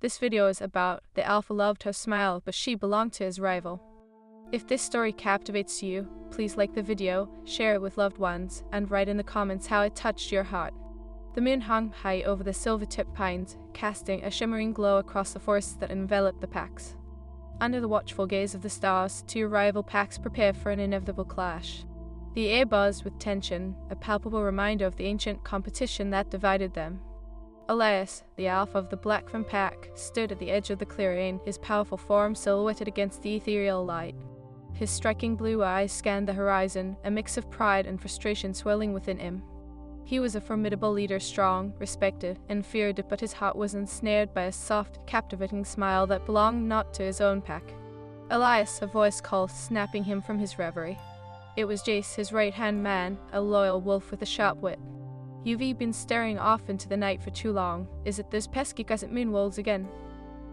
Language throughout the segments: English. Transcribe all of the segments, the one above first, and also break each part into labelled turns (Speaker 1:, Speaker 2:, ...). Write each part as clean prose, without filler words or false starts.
Speaker 1: This video is about the alpha loved her smile, but she belonged to his rival. If this story captivates you, please like the video, share it with loved ones, and write in the comments how it touched your heart. The moon hung high over the silver-tipped pines, casting a shimmering glow across the forests that enveloped the packs. Under the watchful gaze of the stars, two rival packs prepared for an inevitable clash. The air buzzed with tension, a palpable reminder of the ancient competition that divided them. Elias, the alpha of the Blackfin pack, stood at the edge of the clearing, his powerful form silhouetted against the ethereal light. His striking blue eyes scanned the horizon, a mix of pride and frustration swelling within him. He was a formidable leader, strong, respected, and feared, but his heart was ensnared by a soft, captivating smile that belonged not to his own pack. Elias, a voice called, snapping him from his reverie. It was Jace, his right-hand man, a loyal wolf with a sharp wit. "You've been staring off into the night for too long. Is it those pesky crescent moon wolves again?"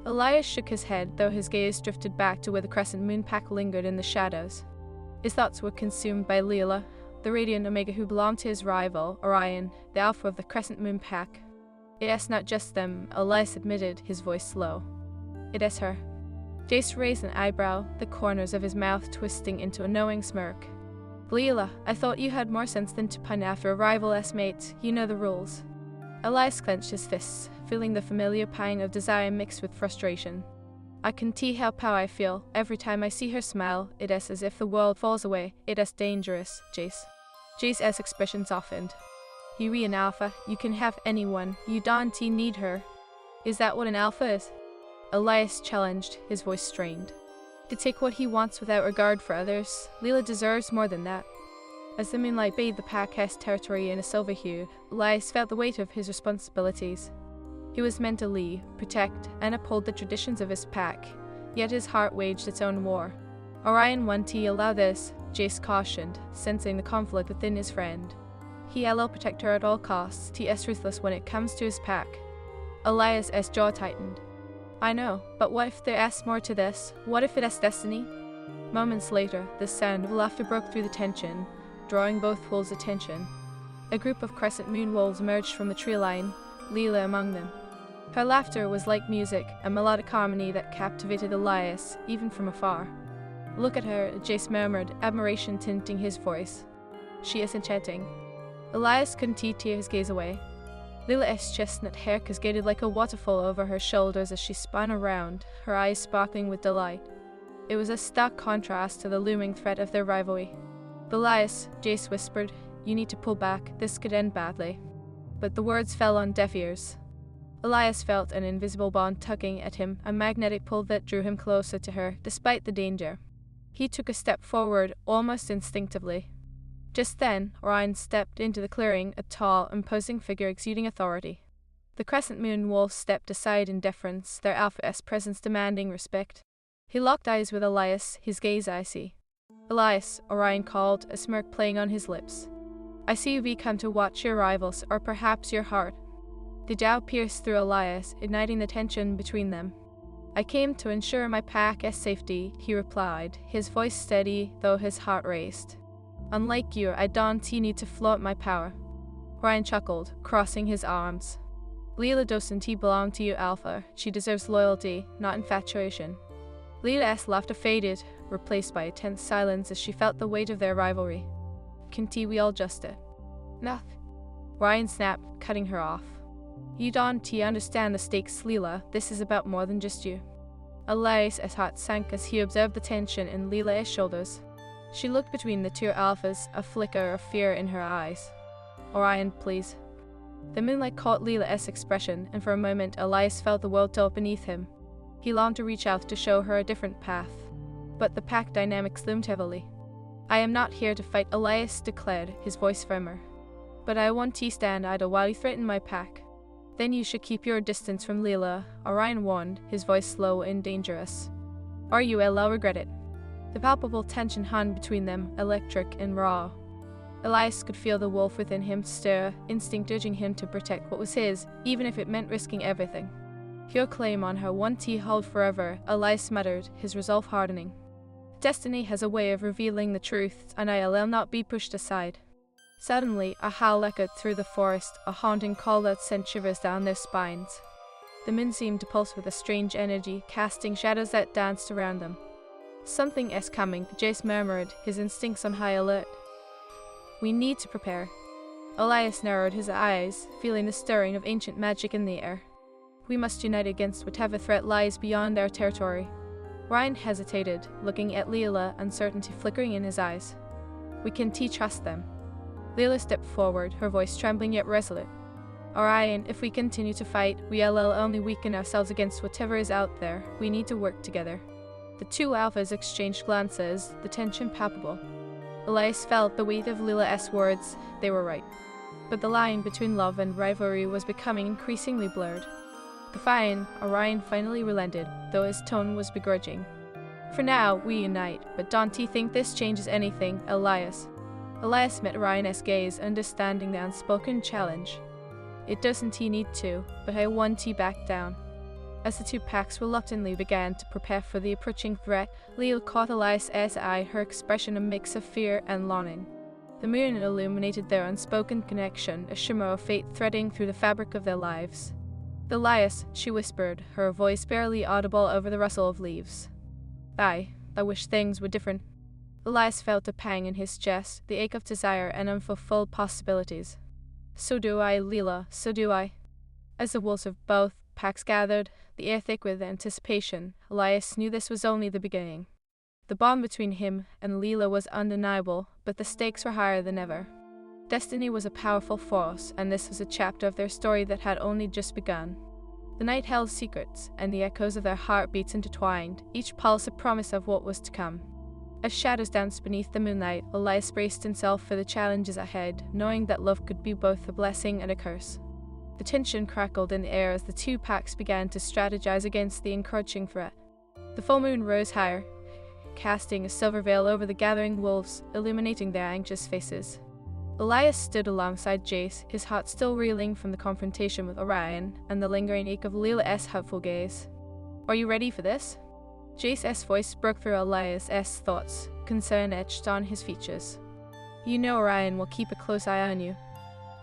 Speaker 1: Elias shook his head, though his gaze drifted back to where the crescent moon pack lingered in the shadows. His thoughts were consumed by Leela, the radiant Omega who belonged to his rival, Orion, the alpha of the crescent moon pack. "It's not just them," Elias admitted, his voice low. "It is her." Jace raised an eyebrow, the corners of his mouth twisting into a knowing smirk. "Leela, I thought you had more sense than to pine after a rival-ass mate. You know the rules." Elias clenched his fists, feeling the familiar pang of desire mixed with frustration. "I can tell how power I feel. Every time I see her smile, it is as if the world falls away. It is dangerous, Jace." Jace's expression softened. "You be an alpha. You can have anyone. You don't need her." "Is that what an alpha is?" Elias challenged, his voice strained. "To take what he wants without regard for others. Leela deserves more than that." As the moonlight bathed the pack's territory in a silver hue, Elias felt the weight of his responsibilities. He was meant to lead, protect, and uphold the traditions of his pack, yet his heart waged its own war. "Orion won't allow this," Jace cautioned, sensing the conflict within his friend. "He'll protect her at all costs. He is ruthless when it comes to his pack." Elias's jaw tightened. "I know, but what if there is more to this? What if it is destiny?" Moments later, the sound of laughter broke through the tension, drawing both wolves' attention. A group of crescent moon wolves emerged from the tree line, Leela among them. Her laughter was like music, a melodic harmony that captivated Elias, even from afar. "Look at her," Jace murmured, admiration tinting his voice. "She is enchanting." Elias couldn't tear his gaze away. Leela's chestnut hair cascaded like a waterfall over her shoulders as she spun around, her eyes sparkling with delight. It was a stark contrast to the looming threat of their rivalry. "Elias," Jace whispered, "you need to pull back. This could end badly." But the words fell on deaf ears. Elias felt an invisible bond tugging at him, a magnetic pull that drew him closer to her, despite the danger. He took a step forward, almost instinctively. Just then, Orion stepped into the clearing, a tall, imposing figure exuding authority. The crescent moon wolves stepped aside in deference, their alpha's presence demanding respect. He locked eyes with Elias, his gaze icy. "Elias," Orion called, a smirk playing on his lips. "I see you've come to watch your rivals, or perhaps your heart." The doubt pierced through Elias, igniting the tension between them. "I came to ensure my pack's safety," he replied, his voice steady, though his heart raced. "Unlike you, I don't need to flaunt my power." Orion chuckled, crossing his arms. "Leela doesn't belong to you, Alpha. She deserves loyalty, not infatuation." Leela's laughter faded, replaced by a tense silence as she felt the weight of their rivalry. "Can't we all just it?" "No." Orion snapped, cutting her off. "You don't understand the stakes, Leela. This is about more than just you." Elias' heart sank as he observed the tension in Leela's shoulders. She looked between the two alphas, a flicker of fear in her eyes. "Orion, please." The moonlight caught Leela's expression, and for a moment Elias felt the world tilt beneath him. He longed to reach out to show her a different path. But the pack dynamics loomed heavily. "I am not here to fight," Elias declared, his voice firmer. "But I won't stand idle while you threaten my pack." "Then you should keep your distance from Leela," Orion warned, his voice slow and dangerous. "Or you will regret it." The palpable tension hung between them, electric and raw. Elias could feel the wolf within him stir, instinct urging him to protect what was his, even if it meant risking everything. "Your claim on her won't hold forever," Elias muttered, his resolve hardening. "Destiny has a way of revealing the truth, and I'll not be pushed aside." Suddenly, a howl echoed through the forest, a haunting call that sent shivers down their spines. The moon seemed to pulse with a strange energy, casting shadows that danced around them. Something is coming, Jace murmured, his instincts on high alert. We need to prepare. Elias narrowed his eyes, feeling the stirring of ancient magic in the air. We must unite against whatever threat lies beyond our territory. Ryan hesitated, looking at Leela, uncertainty flickering in his eyes. We can trust them. Leela stepped forward, her voice trembling yet resolute. Orion, if we continue to fight, we'll only weaken ourselves against whatever is out there. We need to work together. The two alphas exchanged glances, the tension palpable. Elias felt the weight of Leela's words. They were right. But the line between love and rivalry was becoming increasingly blurred. Defiant, Orion finally relented, though his tone was begrudging. For now, we unite, but don't you think this changes anything, Elias? Elias met Orion's gaze, understanding the unspoken challenge. It doesn't need to, but I want to back down. As the two packs reluctantly began to prepare for the approaching threat, Leela caught Elias's eye, her expression a mix of fear and longing. The moon illuminated their unspoken connection, a shimmer of fate threading through the fabric of their lives. Elias, she whispered, her voice barely audible over the rustle of leaves. I wish things were different. Elias felt a pang in his chest, the ache of desire and unfulfilled possibilities. So do I, Leela, so do I. As the wolves of both packs gathered, the air thick with anticipation, Elias knew this was only the beginning. The bond between him and Leela was undeniable, but the stakes were higher than ever. Destiny was a powerful force, and this was a chapter of their story that had only just begun. The night held secrets, and the echoes of their heartbeats intertwined, each pulse a promise of what was to come. As shadows danced beneath the moonlight, Elias braced himself for the challenges ahead, knowing that love could be both a blessing and a curse. The tension crackled in the air as the two packs began to strategize against the encroaching threat. The full moon rose higher, casting a silver veil over the gathering wolves, illuminating their anxious faces. Elias stood alongside Jace, his heart still reeling from the confrontation with Orion and the lingering ache of Leela's hopeful gaze. Are you ready for this? Jace's voice broke through Elias's thoughts, concern etched on his features. You know Orion will keep a close eye on you.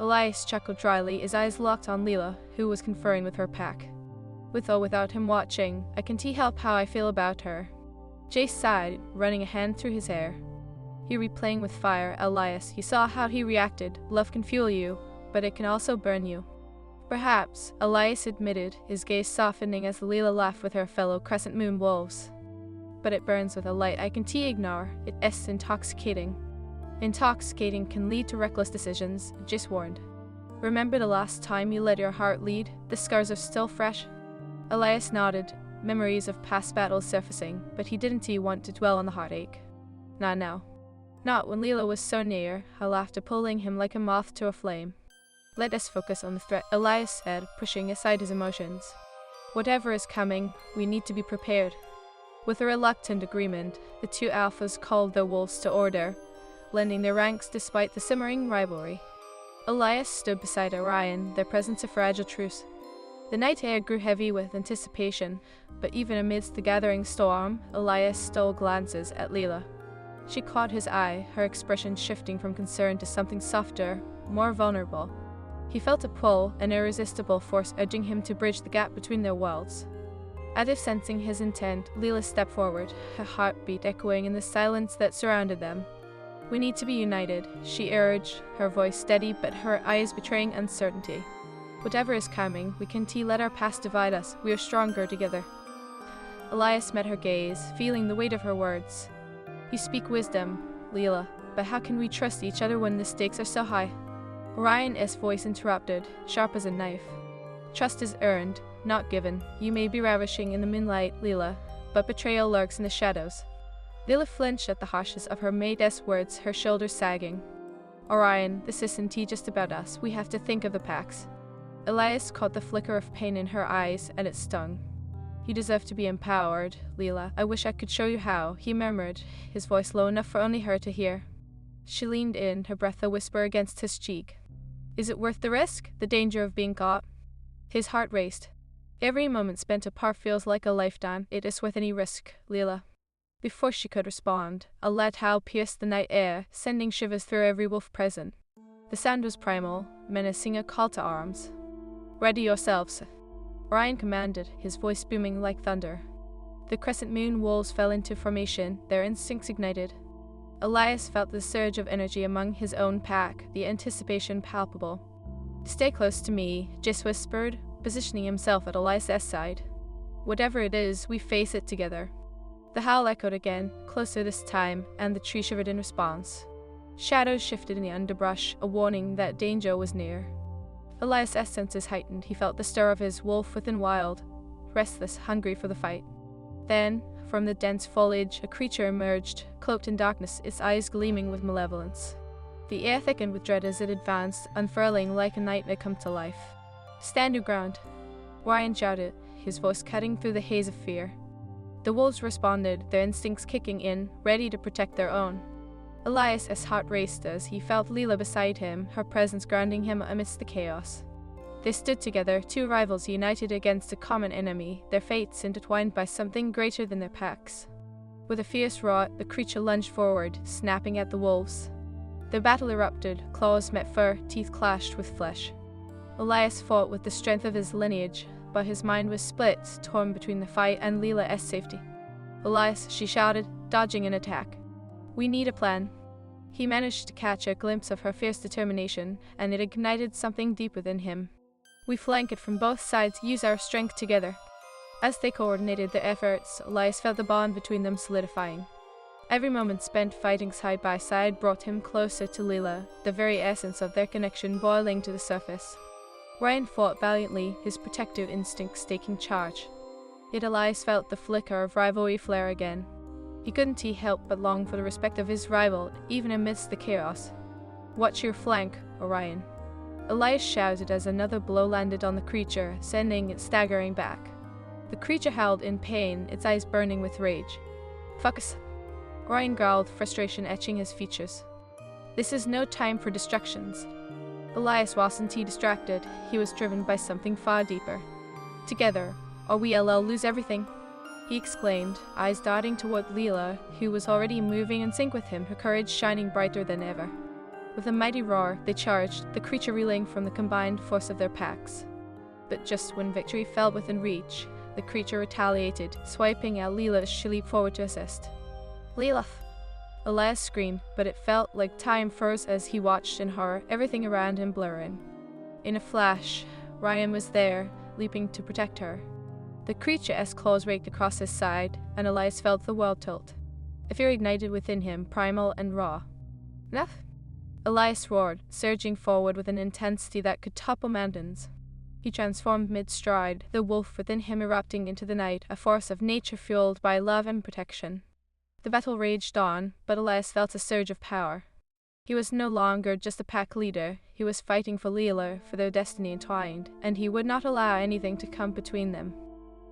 Speaker 1: Elias chuckled dryly, his eyes locked on Leela, who was conferring with her pack. With or without him watching, I can help how I feel about her. Jace sighed, running a hand through his hair. You replaying with fire, Elias. You saw how he reacted. Love can fuel you, but it can also burn you. Perhaps, Elias admitted, his gaze softening as Leela laughed with her fellow crescent moon wolves. But it burns with a light I can ignore. It is intoxicating. Intoxicating can lead to reckless decisions, Jace warned. Remember the last time you let your heart lead? The scars are still fresh? Elias nodded, memories of past battles surfacing, but he didn't want to dwell on the heartache. Not now. Not when Leela was so near, her laughter pulling him like a moth to a flame. Let us focus on the threat, Elias said, pushing aside his emotions. Whatever is coming, we need to be prepared. With a reluctant agreement, the two alphas called their wolves to order, blending their ranks despite the simmering rivalry. Elias stood beside Orion, their presence a fragile truce. The night air grew heavy with anticipation, but even amidst the gathering storm, Elias stole glances at Leela. She caught his eye, her expression shifting from concern to something softer, more vulnerable. He felt a pull, an irresistible force urging him to bridge the gap between their worlds. As if sensing his intent, Leela stepped forward, her heartbeat echoing in the silence that surrounded them. We need to be united, she urged, her voice steady but her eyes betraying uncertainty. Whatever is coming, we can't let our past divide us. We are stronger together. Elias met her gaze, feeling the weight of her words. You speak wisdom, Leela, but how can we trust each other when the stakes are so high? Orion's voice interrupted, sharp as a knife. Trust is earned, not given. You may be ravishing in the moonlight, Leela, but betrayal lurks in the shadows. Leela flinched at the harshness of her mate's words, her shoulders sagging. Orion, this isn't just about us. We have to think of the packs. Elias caught the flicker of pain in her eyes, and it stung. You deserve to be empowered, Leela. I wish I could show you how, he murmured, his voice low enough for only her to hear. She leaned in, her breath a whisper against his cheek. Is it worth the risk? The danger of being caught? His heart raced. Every moment spent apart feels like a lifetime. It is worth any risk, Leela. Before she could respond, a loud howl pierced the night air, sending shivers through every wolf present. The sound was primal, menacing a call to arms. Ready yourselves. Ryan commanded, his voice booming like thunder. The crescent moon wolves fell into formation, their instincts ignited. Elias felt the surge of energy among his own pack, the anticipation palpable. "Stay close to me," Jis whispered, positioning himself at Elias' side. "Whatever it is, we face it together." The howl echoed again, closer this time, and the tree shivered in response. Shadows shifted in the underbrush, a warning that danger was near. Elias' senses heightened. He felt the stir of his wolf within wild, restless, hungry for the fight. Then, from the dense foliage, a creature emerged, cloaked in darkness, its eyes gleaming with malevolence. The air thickened with dread as it advanced, unfurling like a nightmare come to life. "Stand your ground," Ryan shouted, his voice cutting through the haze of fear. The wolves responded, their instincts kicking in, ready to protect their own. Elias' heart raced as he felt Leela beside him, her presence grounding him amidst the chaos. They stood together, two rivals united against a common enemy, their fates intertwined by something greater than their packs. With a fierce roar, the creature lunged forward, snapping at the wolves. The battle erupted, claws met fur, teeth clashed with flesh. Elias fought with the strength of his lineage, but his mind was split, torn between the fight and Leela's safety. "Elias," she shouted, dodging an attack. "We need a plan." He managed to catch a glimpse of her fierce determination, and it ignited something deep within him. "We flank it from both sides, use our strength together." As they coordinated their efforts, Elias felt the bond between them solidifying. Every moment spent fighting side by side brought him closer to Leela, the very essence of their connection boiling to the surface. Ryan fought valiantly, his protective instincts taking charge. Yet Elias felt the flicker of rivalry flare again. He couldn't help but long for the respect of his rival, even amidst the chaos. "Watch your flank, Orion." Elias shouted as another blow landed on the creature, sending it staggering back. The creature howled in pain, its eyes burning with rage. "Focus," Orion growled, frustration etching his features. "This is no time for distractions." Elias wasn't distracted, he was driven by something far deeper. "Together, or we'll lose everything," he exclaimed, eyes darting toward Leela, who was already moving in sync with him, her courage shining brighter than ever. With a mighty roar, they charged, the creature reeling from the combined force of their packs. But just when victory fell within reach, the creature retaliated, swiping at Leela as she leaped forward to assist. "Leela!" Elias screamed, but it felt like time froze as he watched in horror, everything around him blurring. In a flash, Ryan was there, leaping to protect her. The creature's claws raked across his side, and Elias felt the world tilt. A fear ignited within him, primal and raw. "Enough!" Elias roared, surging forward with an intensity that could topple mountains. He transformed mid-stride, the wolf within him erupting into the night, a force of nature fueled by love and protection. The battle raged on, but Elias felt a surge of power. He was no longer just a pack leader, he was fighting for Leela, for their destiny entwined, and he would not allow anything to come between them.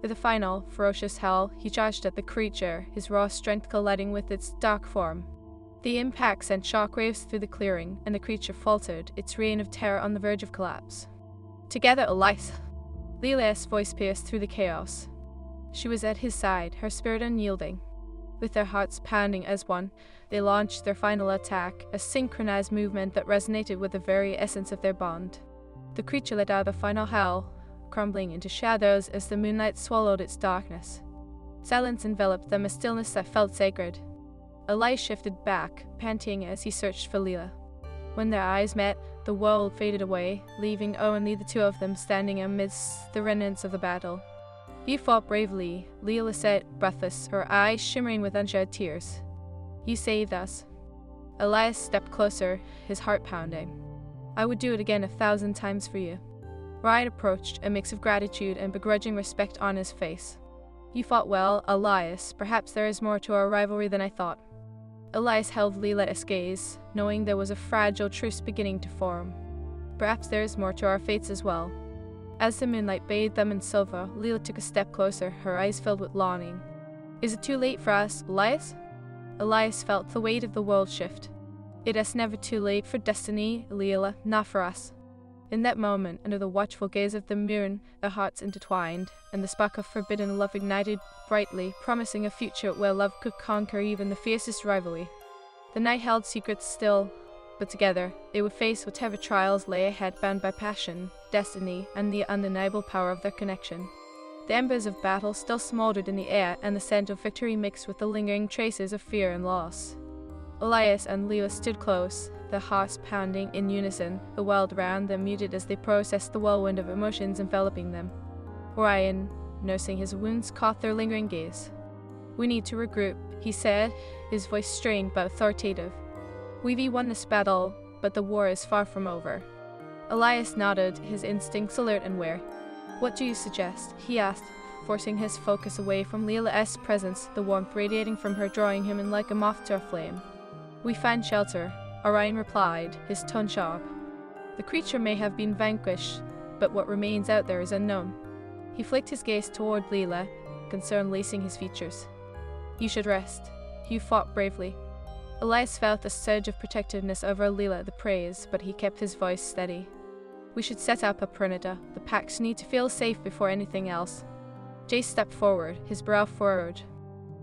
Speaker 1: With a final, ferocious howl, he charged at the creature, his raw strength colliding with its dark form. The impact sent shockwaves through the clearing, and the creature faltered, its reign of terror on the verge of collapse. "Together, Elias!" Leela's voice pierced through the chaos. She was at his side, her spirit unyielding. With their hearts pounding as one, they launched their final attack, a synchronized movement that resonated with the very essence of their bond. The creature let out a final howl, crumbling into shadows as the moonlight swallowed its darkness. Silence enveloped them, a stillness that felt sacred. Elias shifted back, panting as he searched for Leela. When their eyes met, the world faded away, leaving only the two of them standing amidst the remnants of the battle. "You fought bravely," Leela said, breathless, her eyes shimmering with unshed tears. "You saved us." Elias stepped closer, his heart pounding. "I would do it again 1,000 times for you." Ryan approached, a mix of gratitude and begrudging respect on his face. "You fought well, Elias. Perhaps there is more to our rivalry than I thought." Elias held Leela's gaze, knowing there was a fragile truce beginning to form. "Perhaps there is more to our fates as well." As the moonlight bathed them in silver, Leela took a step closer, her eyes filled with longing. "Is it too late for us, Elias?" Elias felt the weight of the world shift. "It is never too late for destiny, Leela, not for us." In that moment, under the watchful gaze of the moon, their hearts intertwined, and the spark of forbidden love ignited brightly, promising a future where love could conquer even the fiercest rivalry. The night held secrets still, but together, they would face whatever trials lay ahead, bound by passion, destiny, and the undeniable power of their connection. The embers of battle still smoldered in the air, and the scent of victory mixed with the lingering traces of fear and loss. Elias and Leela stood close, their hearts pounding in unison, the world around them muted as they processed the whirlwind of emotions enveloping them. Orion, nursing his wounds, caught their lingering gaze. "We need to regroup," he said, his voice strained but authoritative. "We've won this battle, but the war is far from over." Elias nodded, his instincts alert and aware. "What do you suggest?" he asked, forcing his focus away from Leela's presence, the warmth radiating from her drawing him in like a moth to a flame. "We find shelter," Orion replied, his tone sharp. "The creature may have been vanquished, but what remains out there is unknown." He flicked his gaze toward Leela, concern lacing his features. "You should rest. You fought bravely." Elias felt a surge of protectiveness over Leela the praise, but he kept his voice steady. "We should set up a perimeter. The packs need to feel safe before anything else." Jay stepped forward, his brow furrowed.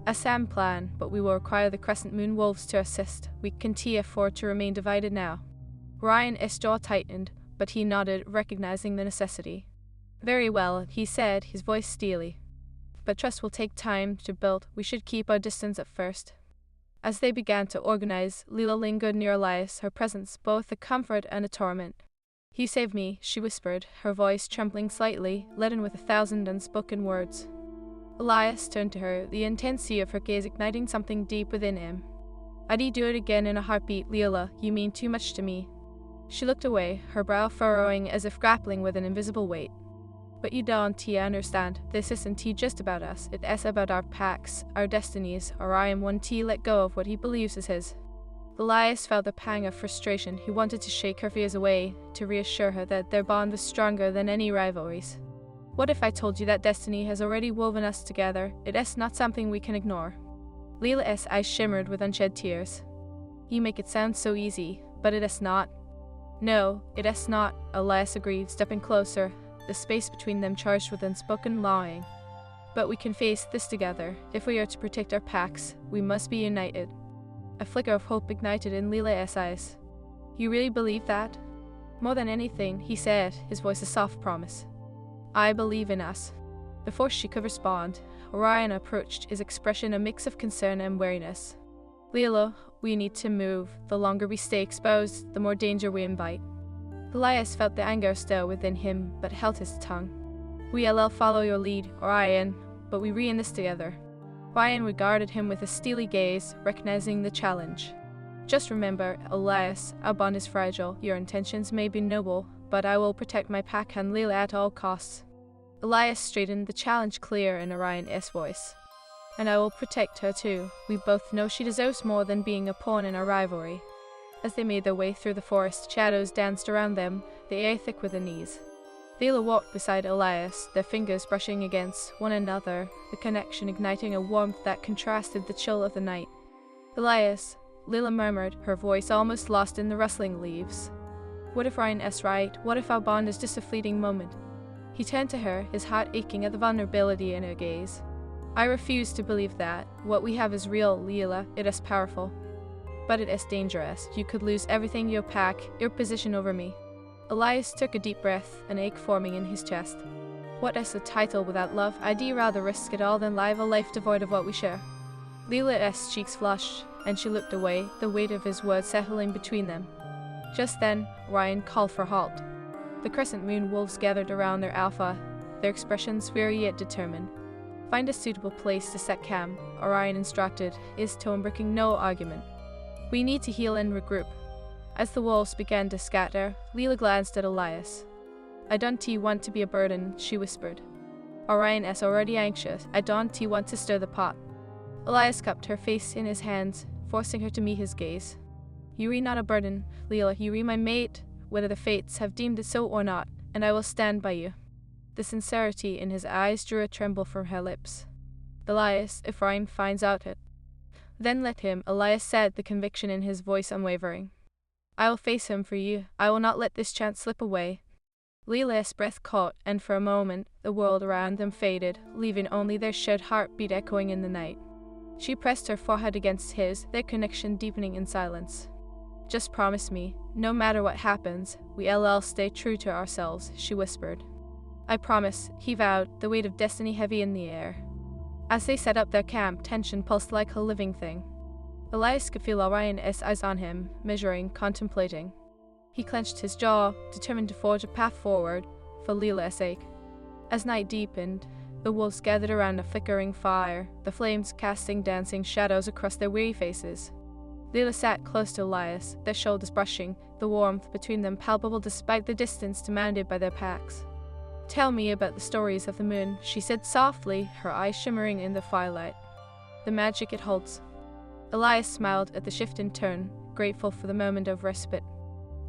Speaker 1: "A sound plan, but we will require the Crescent Moon Wolves to assist. We can't afford to remain divided now." Ryan's jaw tightened, but he nodded, recognizing the necessity. "Very well," he said, his voice steely. "But trust will take time to build. We should keep our distance at first." As they began to organize, Leela lingered near Elias, her presence both a comfort and a torment. "You saved me," she whispered, her voice trembling slightly, laden with 1,000 unspoken words. Elias turned to her, the intensity of her gaze igniting something deep within him. "I'd do it again in a heartbeat, Leela. You mean too much to me." She looked away, her brow furrowing as if grappling with an invisible weight. "But you don't understand. This isn't just about us. It's about our packs, our destinies. Orion won't let go of what he believes is his." Elias felt a pang of frustration. He wanted to shake her fears away, to reassure her that their bond was stronger than any rivalries. "What if I told you that destiny has already woven us together? It is not something we can ignore." Leela's eyes shimmered with unshed tears. "You make it sound so easy, but it is not." "No, it is not," Elias agreed, stepping closer, the space between them charged with unspoken longing. "But we can face this together. If we are to protect our packs, we must be united." A flicker of hope ignited in Leela's eyes. "You really believe that?" "More than anything," he said, his voice a soft promise. "I believe in us." Before she could respond, Orion approached, his expression a mix of concern and wariness. "Leela, we need to move. The longer we stay exposed, the more danger we invite." Elias felt the anger stir within him, but held his tongue. "We'll follow your lead, Orion, but we in this together." Orion regarded him with a steely gaze, recognizing the challenge. "Just remember, Elias, our bond is fragile. Your intentions may be noble, but I will protect my pack and Leela at all costs." Elias straightened, the challenge clear in Orion's voice. "And I will protect her too. We both know she deserves more than being a pawn in our rivalry." As they made their way through the forest, shadows danced around them, the air thick with unease. Leela walked beside Elias, their fingers brushing against one another, the connection igniting a warmth that contrasted the chill of the night. "Elias," Leela murmured, her voice almost lost in the rustling leaves. "What if Ryan is right? What if our bond is just a fleeting moment?" He turned to her, his heart aching at the vulnerability in her gaze. "I refuse to believe that. What we have is real, Leela. It is powerful. But it is dangerous. You could lose everything, your pack, your position over me." Elias took a deep breath, an ache forming in his chest. "What is a title without love? I'd rather risk it all than live a life devoid of what we share." Leela's cheeks flushed, and she looked away, the weight of his words settling between them. Just then, Ryan called for a halt. The Crescent Moon Wolves gathered around their alpha, their expressions weary yet determined. "Find a suitable place to set camp," Orion instructed, his tone breaking no argument. "We need to heal and regroup." As the wolves began to scatter, Leela glanced at Elias. "I don't want to be a burden," she whispered. "Orion is already anxious. I don't want to stir the pot." Elias cupped her face in his hands, forcing her to meet his gaze. "You are not a burden, Leela. You are my mate, whether the fates have deemed it so or not, and I will stand by you." The sincerity in his eyes drew a tremble from her lips. "Elias, if Ryan finds out it—" "Then let him," Elias said, the conviction in his voice unwavering. "I will face him for you. I will not let this chance slip away." Leela's breath caught, and for a moment, the world around them faded, leaving only their shared heartbeat echoing in the night. She pressed her forehead against his, their connection deepening in silence. Just promise me, no matter what happens, we'll stay true to ourselves, she whispered. I promise, he vowed, the weight of destiny heavy in the air. As they set up their camp, tension pulsed like a living thing. Elias could feel Orion's eyes on him, measuring, contemplating. He clenched his jaw, determined to forge a path forward, for Lila's sake. As night deepened, the wolves gathered around a flickering fire, the flames casting dancing shadows across their weary faces. Lila sat close to Elias, their shoulders brushing, the warmth between them palpable despite the distance demanded by their packs. Tell me about the stories of the moon, she said softly, her eyes shimmering in the firelight. The magic it holds. Elias smiled at the shift in tone, grateful for the moment of respite.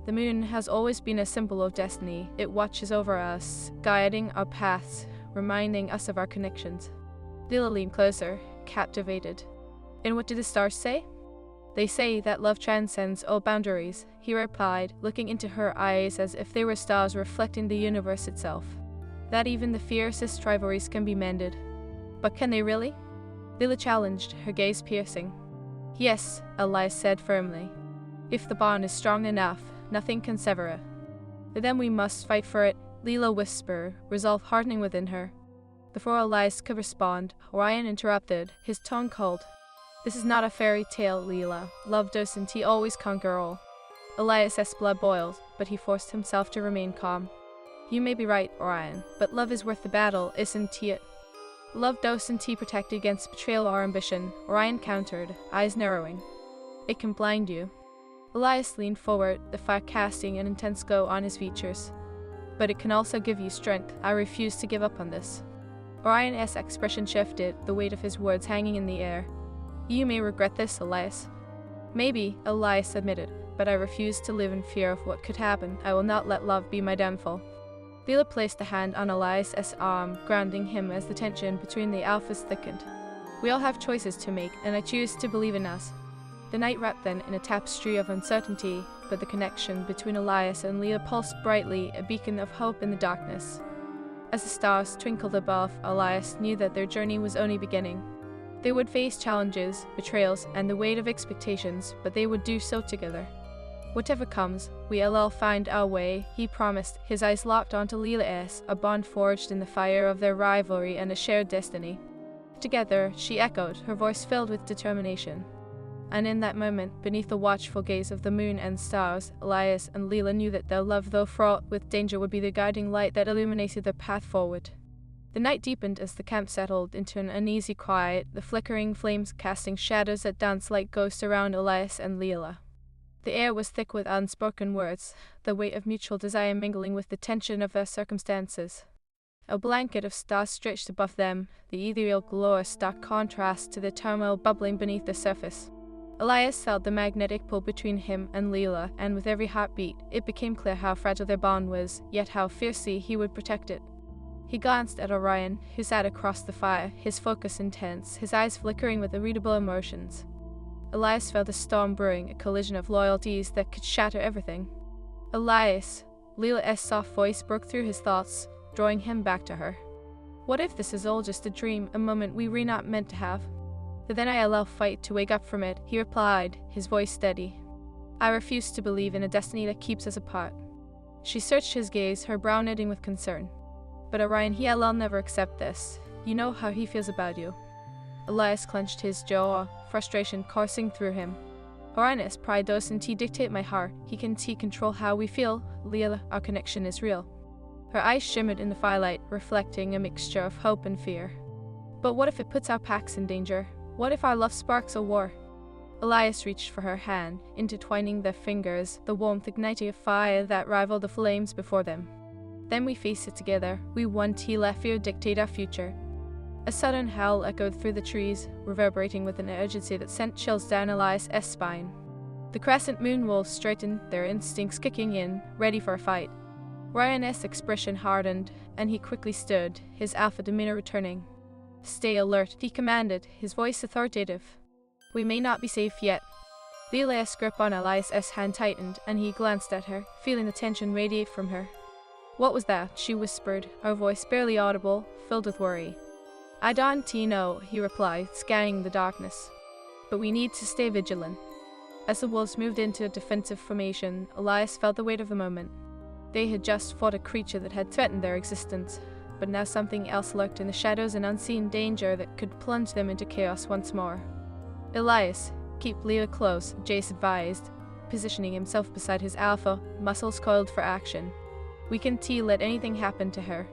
Speaker 1: The moon has always been a symbol of destiny. It watches over us, guiding our paths, reminding us of our connections. Lila leaned closer, captivated. And what do the stars say? They say that love transcends all boundaries, he replied, looking into her eyes as if they were stars reflecting the universe itself. That even the fiercest rivalries can be mended. But can they really? Lila challenged, her gaze piercing. Yes, Elias said firmly. If the bond is strong enough, nothing can sever it. But then we must fight for it, Lila whispered, resolve hardening within her. Before Elias could respond, Orion interrupted, his tone cold. This is not a fairy tale, Lila. Love doesn't always conquer all. Elias's blood boiled, but he forced himself to remain calm. You may be right, Orion, but love is worth the battle, isn't it? Love doesn't protect against betrayal or ambition, Orion countered, eyes narrowing. It can blind you. Elias leaned forward, the fire casting an intense glow on his features. But it can also give you strength. I refuse to give up on this. Orion's expression shifted, the weight of his words hanging in the air. You may regret this, Elias. Maybe, Elias admitted, but I refuse to live in fear of what could happen. I will not let love be my downfall. Lila placed a hand on Elias's arm, grounding him as the tension between the alphas thickened. We all have choices to make, and I choose to believe in us. The night wrapped then in a tapestry of uncertainty, but the connection between Elias and Lila pulsed brightly, a beacon of hope in the darkness. As the stars twinkled above, Elias knew that their journey was only beginning. They would face challenges, betrayals, and the weight of expectations, but they would do so together. Whatever comes, we'll find our way, he promised, his eyes locked onto Lila's, a bond forged in the fire of their rivalry and a shared destiny. Together, she echoed, her voice filled with determination. And in that moment, beneath the watchful gaze of the moon and stars, Elias and Lila knew that their love, though fraught with danger, would be the guiding light that illuminated their path forward. The night deepened as the camp settled into an uneasy quiet, the flickering flames casting shadows that danced like ghosts around Elias and Lila. The air was thick with unspoken words, the weight of mutual desire mingling with the tension of their circumstances. A blanket of stars stretched above them, the ethereal glow a stark contrast to the turmoil bubbling beneath the surface. Elias felt the magnetic pull between him and Lila, and with every heartbeat, it became clear how fragile their bond was, yet how fiercely he would protect it. He glanced at Orion, who sat across the fire, his focus intense, his eyes flickering with irreadable emotions. Elias felt a storm brewing, a collision of loyalties that could shatter everything. Elias, Lila's soft voice broke through his thoughts, drawing him back to her. What if this is all just a dream, a moment we were not meant to have? But then I'll fight to wake up from it, he replied, his voice steady. I refuse to believe in a destiny that keeps us apart. She searched his gaze, her brow knitting with concern. But Orion, he'll never accept this. You know how he feels about you. Elias clenched his jaw, frustration coursing through him. Orion's pride doesn't dictate my heart. He can control how we feel. Lila, our connection is real. Her eyes shimmered in the firelight, reflecting a mixture of hope and fear. But what if it puts our packs in danger? What if our love sparks a war? Elias reached for her hand, intertwining their fingers, the warmth igniting a fire that rivaled the flames before them. Then we faced it together. We won't let fear dictate our future. A sudden howl echoed through the trees, reverberating with an urgency that sent chills down Elias's spine. The crescent moon wolves straightened, their instincts kicking in, ready for a fight. Orion's expression hardened, and he quickly stood, his alpha demeanor returning. Stay alert, he commanded, his voice authoritative. We may not be safe yet. Lila's grip on Elias's hand tightened, and he glanced at her, feeling the tension radiate from her. What was that? She whispered, her voice barely audible, filled with worry. I don't know, he replied, scanning the darkness. But we need to stay vigilant. As the wolves moved into a defensive formation, Elias felt the weight of the moment. They had just fought a creature that had threatened their existence, but now something else lurked in the shadows, an unseen danger that could plunge them into chaos once more. "Elias, keep Leah close," Jace advised, positioning himself beside his alpha, muscles coiled for action. "We can let anything happen to her."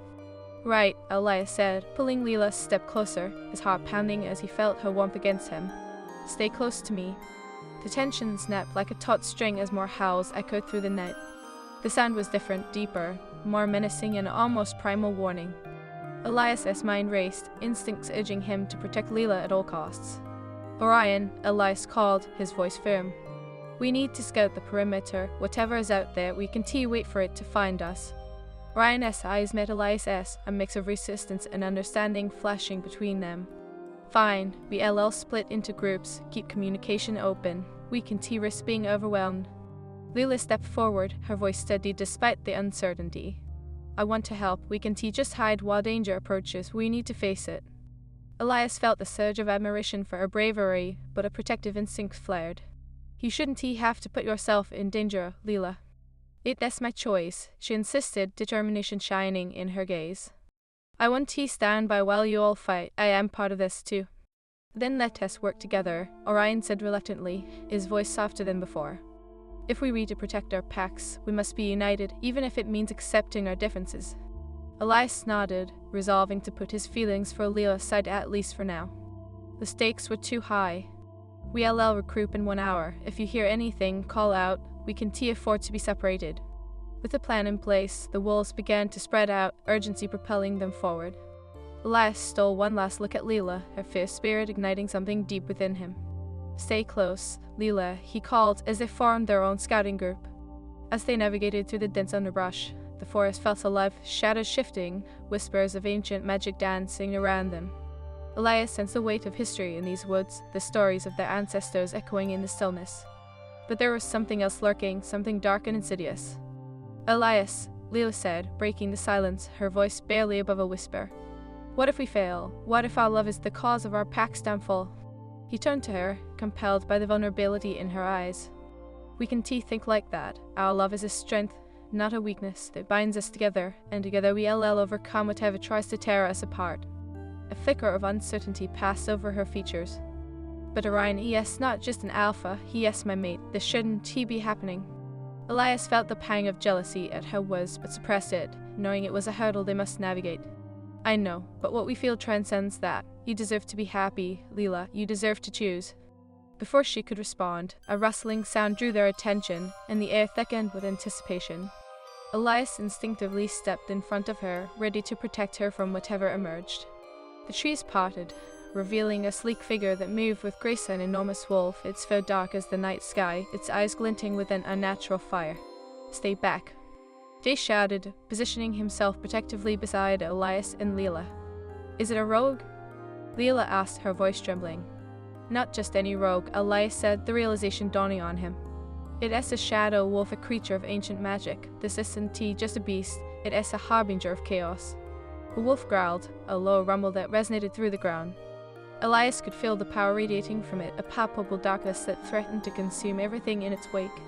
Speaker 1: "Right," Elias said, pulling Leela a step closer, his heart pounding as he felt her warmth against him. "Stay close to me." The tension snapped like a taut string as more howls echoed through the night. The sound was different, deeper, more menacing, an almost primal warning. Elias's mind raced, instincts urging him to protect Leela at all costs. "Orion," Elias called, his voice firm. "We need to scout the perimeter. Whatever is out there, we can wait for it to find us." Orion's eyes met Elias's, a mix of resistance and understanding flashing between them. "Fine, we'll split into groups, keep communication open. We can risk being overwhelmed." Leela stepped forward, her voice steady despite the uncertainty. "I want to help. We can just hide while danger approaches. We need to face it." Elias felt a surge of admiration for her bravery, but a protective instinct flared. "You shouldn't have to put yourself in danger, Leela." "That's my choice," she insisted, determination shining in her gaze. "I want to stand by while you all fight. I am part of this too." "Then let us work together," Orion said reluctantly, his voice softer than before. "If we need to protect our packs, we must be united, even if it means accepting our differences." Elias nodded, resolving to put his feelings for Leela aside at least for now. The stakes were too high. "We'll regroup in 1 hour. If you hear anything, call out. We can afford to be separated." With a plan in place, the wolves began to spread out, urgency propelling them forward. Elias stole one last look at Leela, her fierce spirit igniting something deep within him. "Stay close, Leela," he called as they formed their own scouting group. As they navigated through the dense underbrush, the forest felt alive, shadows shifting, whispers of ancient magic dancing around them. Elias sensed the weight of history in these woods, the stories of their ancestors echoing in the stillness. But there was something else lurking, something dark and insidious. "Elias," Leela said, breaking the silence, her voice barely above a whisper. "What if we fail? What if our love is the cause of our pack's downfall?" He turned to her, compelled by the vulnerability in her eyes. "We can think like that. Our love is a strength, not a weakness, that binds us together, and together we'll overcome whatever tries to tear us apart." A flicker of uncertainty passed over her features. "But Orion, he's not just an alpha, he's my mate. This shouldn't be happening." Elias felt the pang of jealousy at her words, but suppressed it, knowing it was a hurdle they must navigate. "I know, but what we feel transcends that. You deserve to be happy, Leela. You deserve to choose." Before she could respond, a rustling sound drew their attention, and the air thickened with anticipation. Elias instinctively stepped in front of her, ready to protect her from whatever emerged. The trees parted, revealing a sleek figure that moved with grace, an enormous wolf, its fur dark as the night sky, its eyes glinting with an unnatural fire. "Stay back," Jay shouted, positioning himself protectively beside Elias and Leela. "Is it a rogue?" Leela asked, her voice trembling. "Not just any rogue," Elias said, the realization dawning on him. "It is a shadow wolf, a creature of ancient magic. This isn't just a beast, it is a harbinger of chaos." The wolf growled, a low rumble that resonated through the ground. Elias could feel the power radiating from it, a palpable darkness that threatened to consume everything in its wake.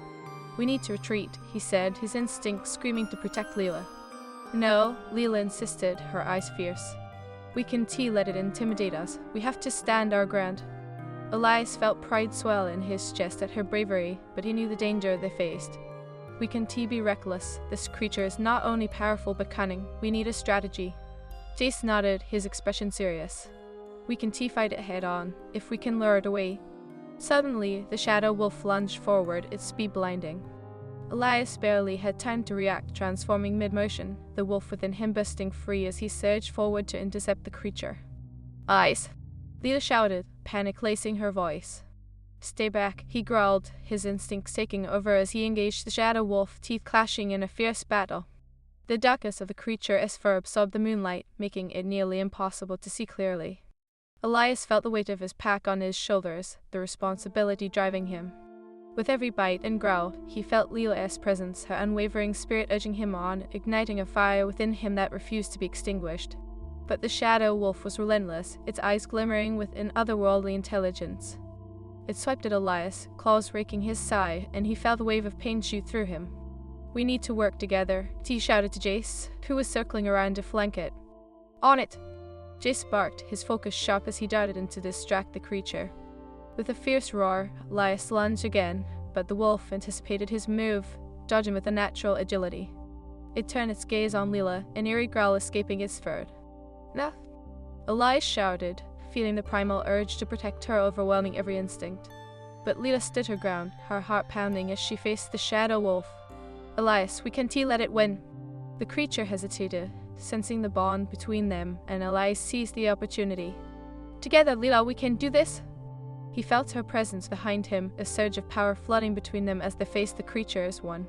Speaker 1: "We need to retreat," he said, his instinct screaming to protect Leela. "No," Leela insisted, her eyes fierce. "We can let it intimidate us. We have to stand our ground." Elias felt pride swell in his chest at her bravery, but he knew the danger they faced. "We can be reckless. This creature is not only powerful but cunning. We need a strategy." Jace nodded, his expression serious. "We can fight it head on, if we can lure it away." Suddenly, the shadow wolf lunged forward, its speed blinding. Elias barely had time to react, transforming mid-motion, the wolf within him bursting free as he surged forward to intercept the creature. "Eyes!" Leela shouted, panic lacing her voice. "Stay back," he growled, his instincts taking over as he engaged the shadow wolf, teeth clashing in a fierce battle. The darkness of the creature's fur absorbed the moonlight, making it nearly impossible to see clearly. Elias felt the weight of his pack on his shoulders, the responsibility driving him. With every bite and growl, he felt Leela's presence, her unwavering spirit urging him on, igniting a fire within him that refused to be extinguished. But the shadow wolf was relentless, its eyes glimmering with an otherworldly intelligence. It swiped at Elias, claws raking his side, and he felt a wave of pain shoot through him. "We need to work together," T shouted to Jace, who was circling around to flank it. "On it!" Jace barked, his focus sharp as he darted in to distract the creature. With a fierce roar, Elias lunged again, but the wolf anticipated his move, dodging with a natural agility. It turned its gaze on Leela, an eerie growl escaping its throat. "No!" Elias shouted, feeling the primal urge to protect her overwhelming every instinct. But Leela stood her ground, her heart pounding as she faced the shadow wolf. "Elias, we can't let it win." The creature hesitated, sensing the bond between them, and Elias seized the opportunity. "Together, Leela, we can do this!" He felt her presence behind him, a surge of power flooding between them as they faced the creature as one.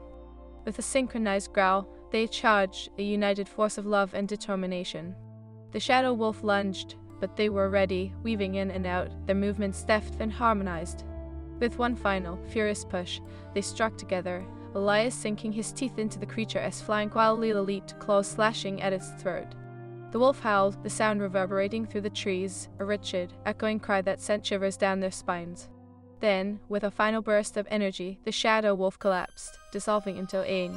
Speaker 1: With a synchronized growl, they charged, a united force of love and determination. The shadow wolf lunged, but they were ready, weaving in and out, their movements deft and harmonized. With one final, furious push, they struck together, Elias sinking his teeth into the creature as flank while Leela leaped, claws slashing at its throat. The wolf howled, the sound reverberating through the trees, a wretched, echoing cry that sent shivers down their spines. Then, with a final burst of energy, the shadow wolf collapsed, dissolving into air.